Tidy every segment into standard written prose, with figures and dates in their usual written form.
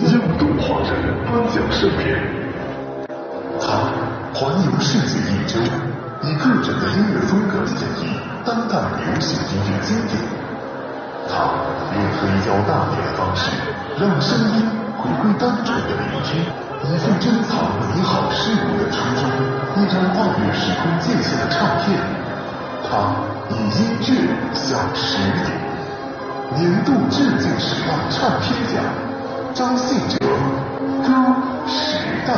印度华人颁奖盛典，他环游世界1周，以个人的音乐风格演绎当代流行音乐经典。他用黑胶大碟的方式，让声音回归单纯的聆听，以赴珍藏美好事物的初衷，依然跨越时空界限的唱片。他以音乐向时点。年度致敬时代唱片奖，张信哲歌时代。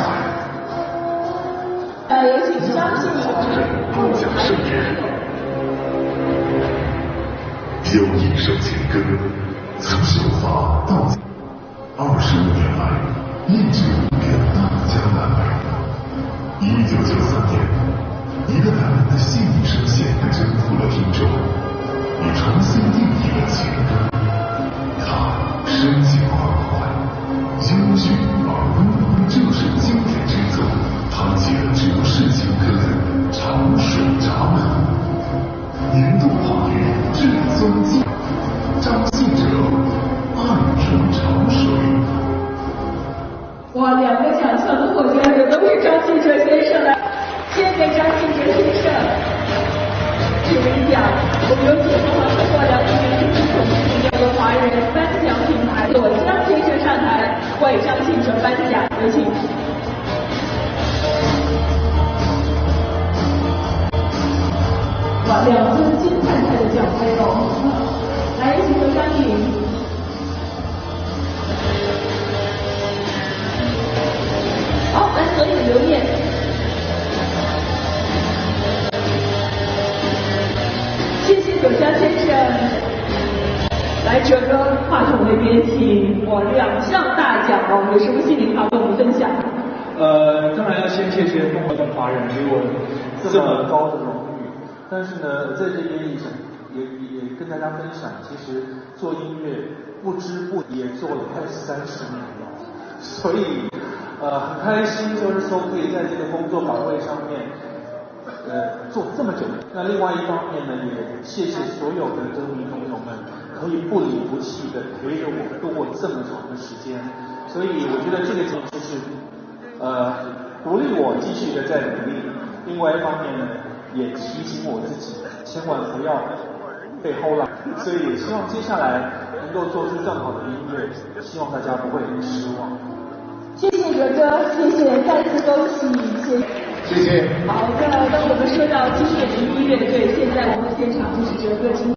有请张信哲颁奖盛典。有一首情歌，从首发到25年来，一直不变大江南北。1993年，一个男人的细腻声线征服了听众，也重新定义了情歌。他深情缓缓，英俊而温，这首经典之作，趟起了中式情歌的长水闸门。年度华语至尊敬，张信哲《爱如潮水》。哇，2个奖项的获奖者都是张信哲先生的，谢谢张信哲先生。这一奖，我们有请中华文化辽宁年轻总局6个华人颁奖品牌左江先生上台为张信哲颁奖，有请。哇，2尊金灿灿的奖杯哦！来，有请何张颖。好，来合影留念。谢谢左江先生。来，哲哥，话筒那边请。哇，2项大奖哦，有什么心里话跟我们分享？当然要先谢谢中国的华人给我这么高的荣誉，但是呢，在这边也跟大家分享，其实做音乐不知不觉做了快30年了，所以很开心，就是说可以在这个工作岗位上面做这么久。那另外一方面呢，也谢谢所有的歌迷朋友们可以不离不弃的陪着我度过这么长的时间，所以我觉得这个节目就是鼓励我继续的在努力。另外一方面呢，也提醒我自己千万不要被齁了，所以也希望接下来能够做出更好的音乐，希望大家不会失望。谢谢哲哥，谢谢，再次恭喜，谢谢。好的，当我们说到经典的音乐，对，现在我们现场就是哲哥经典。